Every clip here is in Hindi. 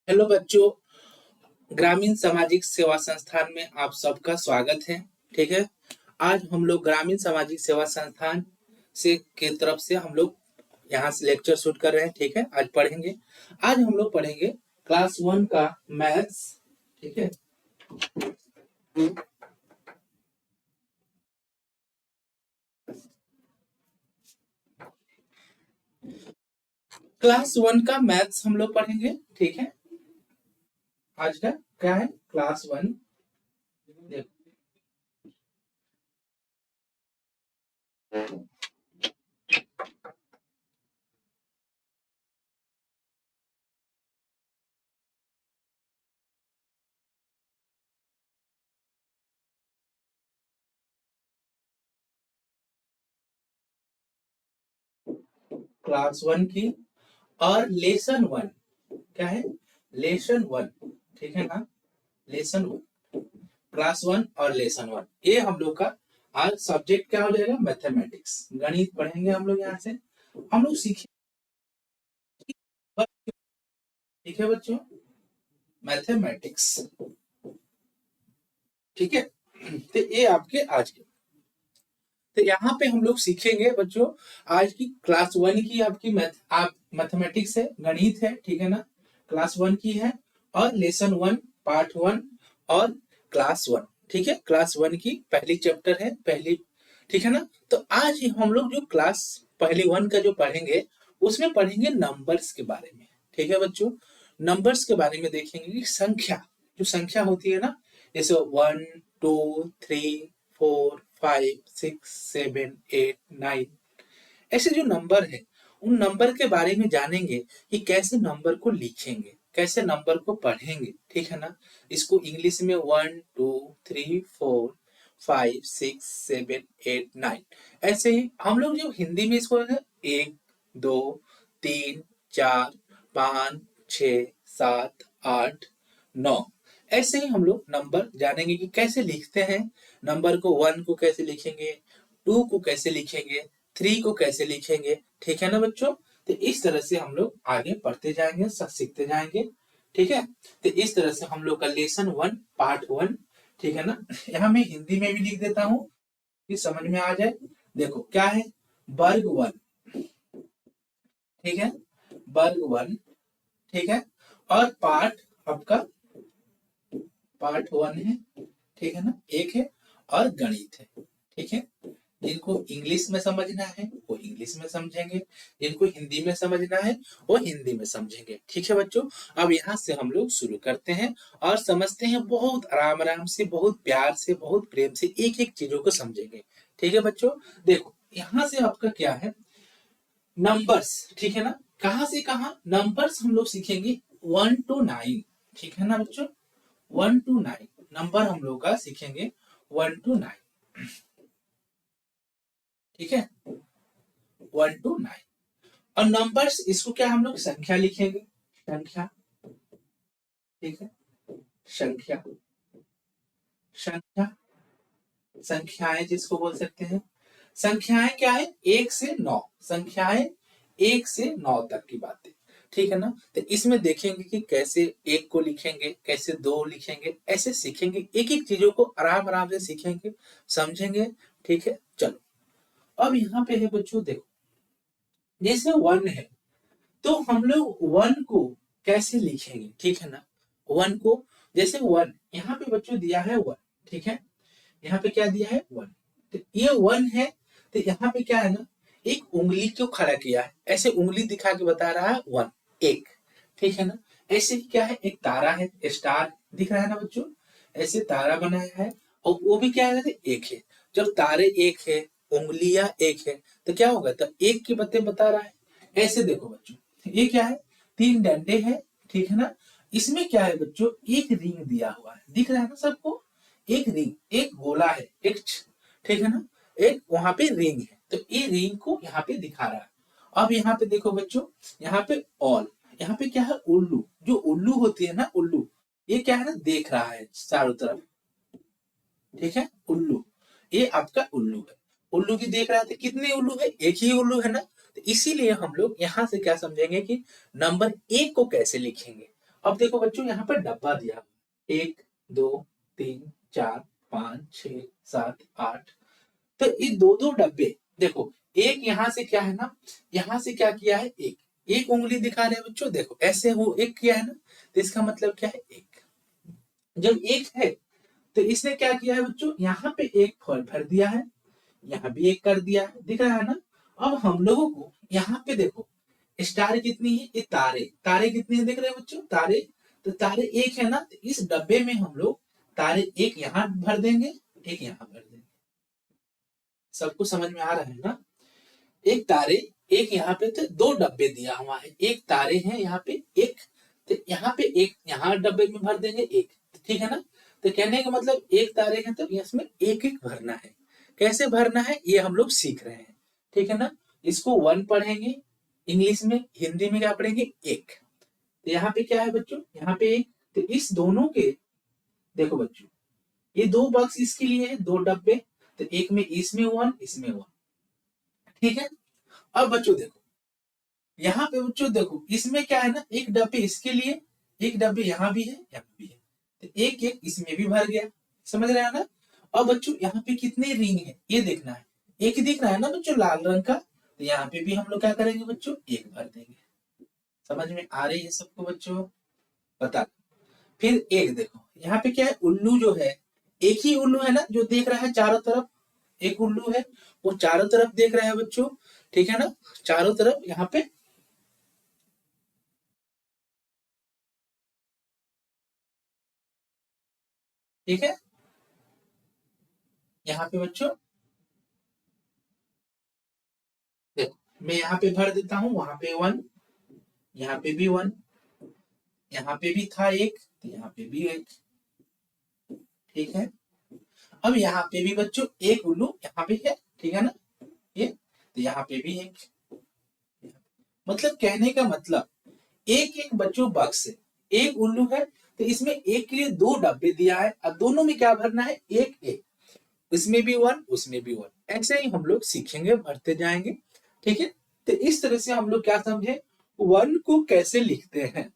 हेलो बच्चों, ग्रामीण सामाजिक सेवा संस्थान में आप सबका स्वागत है। ठीक है, आज हम लोग ग्रामीण सामाजिक सेवा संस्थान से की तरफ से हम लोग यहाँ से लेक्चर शूट कर रहे हैं। ठीक है, आज हम लोग पढ़ेंगे क्लास 1 का मैथ्स। ठीक है, क्लास 1 का मैथ्स हम लोग पढ़ेंगे। ठीक है, आज का क्या है क्लास 1। क्लास 1 की और लेसन 1 क्या है, लेसन 1। ठीक है ना, लेसन 1, क्लास 1 और लेसन 1, ये हम लोग का आज सब्जेक्ट क्या हो जाएगा, मैथमेटिक्स, गणित पढ़ेंगे हम लोग। यहाँ से हम लोग सीखेंगे। ठीक है बच्चों, मैथमेटिक्स। ठीक है, तो ये आपके आज के, तो यहाँ पे हम लोग सीखेंगे बच्चों। आज की क्लास 1 की आपकी मैथमेटिक्स है, गणित है। ठीक है ना, क्लास 1 की है और लेसन 1 पार्ट 1 और क्लास 1। ठीक है, क्लास 1 की पहली चैप्टर है, पहली। ठीक है ना, तो आज हम लोग जो क्लास पहली 1 का जो पढ़ेंगे उसमें पढ़ेंगे नंबर्स के बारे में। ठीक है बच्चों, नंबर्स के बारे में देखेंगे कि संख्या, जो संख्या होती है ना, जैसे 1 2 3 4 5 6 7 8 9, ऐसे जो नंबर है उन नंबर के बारे में जानेंगे कि कैसे नंबर को लिखेंगे, कैसे नंबर को पढ़ेंगे। ठीक है ना, इसको इंग्लिश में 1 2 3 4 5 6 7 8 9, ऐसे ही हम लोग जो हिंदी में इसको 1 2 3 4 5 6 7 8 9, ऐसे ही हम लोग नंबर जानेंगे कि कैसे लिखते हैं नंबर को। 1 को कैसे लिखेंगे, 2 को कैसे लिखेंगे, 3 को कैसे लिखेंगे। ठीक है ना बच्चों, तो इस तरह से हम लोग आगे पढ़ते जाएंगे, सब सीखते जाएंगे। ठीक है, तो इस तरह से हम लोग का लेसन 1 पार्ट 1। ठीक है ना, यहाँ मैं हिंदी में भी लिख देता हूँ कि समझ में आ जाए। देखो क्या है, वर्ग 1। ठीक है, वर्ग 1। ठीक है, और पार्ट आपका पार्ट 1 है। ठीक है ना, एक है, और गणित है। ठीक है, जिनको इंग्लिश में समझना है वो इंग्लिश में समझेंगे, जिनको हिंदी में समझना है वो हिंदी में समझेंगे। ठीक है बच्चों, अब यहाँ से हम लोग शुरू करते हैं और समझते हैं, बहुत आराम आराम से, बहुत प्यार से, बहुत प्रेम से एक एक चीजों को समझेंगे। ठीक है बच्चों, देखो यहाँ से आपका क्या है, नंबर्स। ठीक है ना, कहाँ से कहाँ नंबर्स हम लोग सीखेंगे, 1 to 9। ठीक है ना बच्चों, 1 to 9 नंबर हम लोग का सीखेंगे, 1 to 9। ठीक है, 1 to 9, और नंबर्स इसको क्या हम लोग संख्या लिखेंगे, संख्या। ठीक है, संख्या, संख्या, संख्याएं जिसको बोल सकते हैं। संख्याएं क्या है, 1 से 9, संख्याएं 1 से 9 तक की बातें। ठीक है ना, तो इसमें देखेंगे कि कैसे 1 को लिखेंगे, कैसे 2 लिखेंगे, ऐसे सीखेंगे, एक एक चीजों को आराम आराम से सीखेंगे, समझेंगे। ठीक है, चलो अब यहाँ पे है बच्चों, देखो जैसे 1 है तो हम लोग 1 को कैसे लिखेंगे। ठीक है ना, 1 को जैसे 1 यहाँ पे बच्चों दिया है 1। ठीक है, यहाँ पे क्या दिया है 1, तो ये 1 है, तो यहाँ पे क्या है ना, एक उंगली को खड़ा किया है, ऐसे उंगली दिखा के बता रहा है 1 एक। ठीक है ना, ऐसे ही क्या है, एक तारा है, स्टार दिख रहा है ना बच्चों, ऐसे तारा बनाया है, और वो भी क्या है, एक है। जब तारे एक है, उंगलियां एक है, तो क्या होगा, तो एक की बातें बता रहा है। ऐसे देखो बच्चों, ये क्या है, 3 डंडे हैं। ठीक है ना, इसमें क्या है बच्चों, एक रिंग दिया हुआ है, दिख रहा है ना सबको, एक रिंग, एक गोला है, ठीक है ना, एक वहां पे रिंग है, तो ये रिंग को यहाँ पे दिखा रहा है। अब यहाँ पे देखो बच्चों, यहाँ पे ऑल, यहाँ पे क्या है, उल्लू, जो उल्लू होती है ना, उल्लू, ये क्या है ना, देख रहा है चारों तरफ। ठीक है, उल्लू, ये आपका उल्लू है, उल्लू की देख रहा था, कितने उल्लू है, एक ही उल्लू है ना, तो इसीलिए हम लोग यहाँ से क्या समझेंगे कि नंबर 1 को कैसे लिखेंगे, अब देखो बच्चों यहाँ पर डब्बा दिया, 1 2 3 4 5 6 7 8, तो ये दो दो डब्बे देखो, एक यहाँ से क्या है ना, यहाँ से क्या किया है, एक एक उंगली दिखा रहे हैं बच्चों, देखो ऐसे वो एक किया है ना, तो इसका मतलब क्या है, एक। जब एक है तो इसने क्या किया है बच्चों, यहाँ पे एक फॉल भर दिया है, यहाँ भी एक कर दिया है, दिख रहा है ना। अब हम लोगों को यहाँ पे देखो स्टार कितनी है, ये तारे, तारे कितने हैं देख रहे हैं बच्चों, तारे, तो तारे एक है ना, तो इस डब्बे में हम लोग तारे एक यहाँ भर देंगे, एक यहाँ भर देंगे। सबको समझ में आ रहा है ना। एक तारे एक यहाँ पे, तो दो डब्बे दिया हुआ है, एक तारे हैं यहाँ पे एक, तो यहाँ पे एक यहाँ डब्बे में भर देंगे एक, ठीक है ना। तो कहने का मतलब एक तारे हैं तो इसमें एक एक भरना है, कैसे भरना है ये हम लोग सीख रहे हैं, ठीक है ना। इसको वन पढ़ेंगे इंग्लिश में, हिंदी में क्या पढ़ेंगे, एक। तो यहाँ पे क्या है बच्चों, यहाँ पे एक, तो इस दोनों के देखो बच्चों, ये दो बॉक्स इसके लिए है, दो डब्बे, तो एक में इसमें वन, इसमें वन, ठीक है। अब बच्चों देखो यहाँ पे बच्चों देखो, इसमें क्या है ना, एक डब्बे इसके लिए, एक डब्बे यहाँ भी है, यहाँ भी है, तो एक एक इसमें भी भर गया, समझ रहे हैं ना। अब बच्चों यहाँ पे कितने रिंग है ये देखना है, एक दिख रहा है ना बच्चों लाल रंग का, तो यहाँ पे भी हम लोग क्या करेंगे बच्चों, एक भर देंगे। समझ में आ रही है सबको बच्चों, बता। फिर एक देखो यहाँ पे क्या है, उल्लू जो है, एक ही उल्लू है ना जो देख रहा है चारों तरफ, एक उल्लू है वो चारों तरफ देख रहा है बच्चों, ठीक है ना, चारों तरफ यहाँ पे, ठीक है। यहाँ पे बच्चों देखो, मैं यहाँ पे भर देता हूँ, वहां पे वन, यहाँ पे भी वन, यहाँ पे भी था एक, तो यहाँ पे भी एक, ठीक है। अब यहाँ पे भी बच्चों एक उल्लू यहाँ पे है, ठीक है ना, ये, तो यहाँ पे भी एक, मतलब कहने का मतलब एक एक बच्चों बक्स है, एक उल्लू है, तो इसमें एक के लिए दो डब्बे दिया है, और दोनों में क्या भरना है, एक एक, इसमें भी वन उसमें भी वन, ऐसे ही हम लोग सीखेंगे, भरते जाएंगे, ठीक है। तो इस तरह से हम लोग क्या समझे, वन को कैसे लिखते हैं,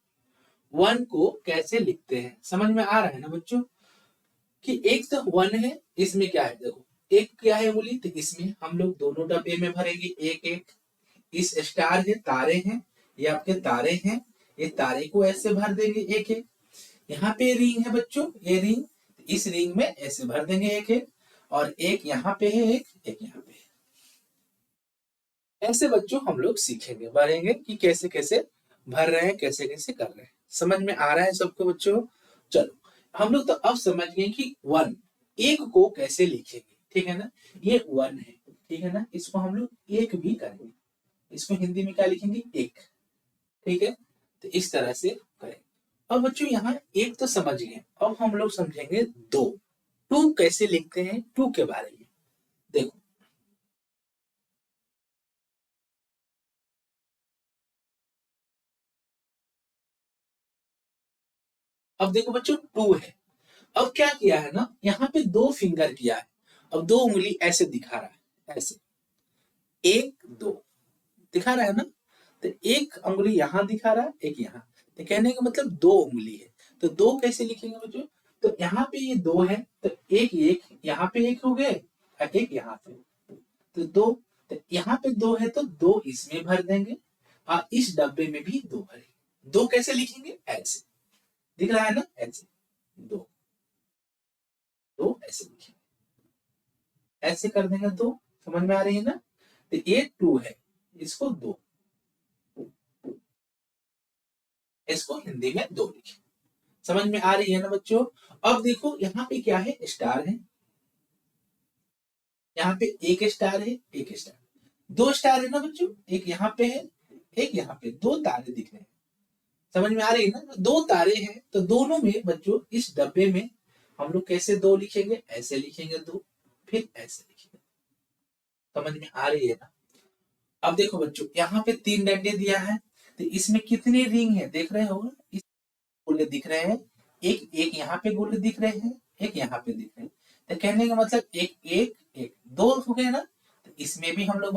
वन को कैसे लिखते हैं, समझ में आ रहा है ना बच्चों, कि एक तो वन है, इसमें क्या है देखो, एक क्या है उंगली, तो इसमें हम लोग दोनों डब्बे में भरेंगे एक एक, इस स्टार है, तारे हैं, ये आपके तारे हैं, ये तारे को ऐसे भर देंगे एक एक, यहाँ पे रिंग है बच्चों, ये रिंग, इस रिंग में ऐसे भर देंगे एक एक, और एक यहाँ पे है, एक यहाँ पे है। ऐसे बच्चों हम लोग सीखेंगे, भरेंगे कि कैसे कैसे भर रहे हैं, कैसे कैसे कर रहे हैं, समझ में आ रहा है सबको बच्चों। चलो हम लोग तो अब समझ गए कि वन, एक को कैसे लिखेंगे, ठीक है ना, ये वन है, ठीक है ना, इसको हम लोग एक भी करेंगे, इसको हिंदी में क्या लिखेंगे, एक, ठीक है। तो इस तरह से करें। अब बच्चों यहाँ एक तो समझ गए, अब हम लोग समझेंगे दो, टू कैसे लिखते हैं, टू के बारे में देखो। अब देखो बच्चों टू है, अब क्या किया है ना, यहाँ पे दो फिंगर किया है, अब दो उंगली ऐसे दिखा रहा है, ऐसे एक दो दिखा रहा है ना, तो एक उंगली यहाँ दिखा रहा है, एक यहाँ, तो कहने का मतलब दो उंगली है, तो दो कैसे लिखेंगे बच्चों, तो यहाँ पे ये दो है, तो एक एक यहाँ पे एक हो गए, और एक यहाँ पे, तो दो, तो यहाँ पे दो है तो दो इसमें भर देंगे, और इस डब्बे में भी दो भरेंगे। दो कैसे लिखेंगे, ऐसे दिख रहा है ना, ऐसे दो, दो ऐसे लिखेंगे, ऐसे कर देंगे दो, समझ में आ रही है ना। तो ये टू है, इसको दो, इसको हिंदी में दो लिखे, समझ में आ रही है ना बच्चों। अब देखो यहाँ पे क्या है, स्टार है, यहाँ पे एक स्टार है, एक स्टार, दो स्टार है ना बच्चों, एक यहाँ पे है, एक यहाँ पे, दो तारे दिख रहे हैं, समझ में आ रही है ना, दो तारे हैं, तो दोनों में बच्चों इस डब्बे में हम लोग कैसे दो लिखेंगे, ऐसे लिखेंगे दो, फिर ऐसे लिखेंगे, समझ में आ रही है ना। अब देखो बच्चों यहाँ पे तीन डंडे दिया है, तो इसमें कितने रिंग है देख रहे हो ना, इस गोले दिख रहे हैं, एक एक यहाँ पे गोले दिख रहे हैं, एक यहाँ पे दिख रहे हैं, तो कहने का मतलब एक एक एक दो हो गए ना, तो इसमें भी हम लोग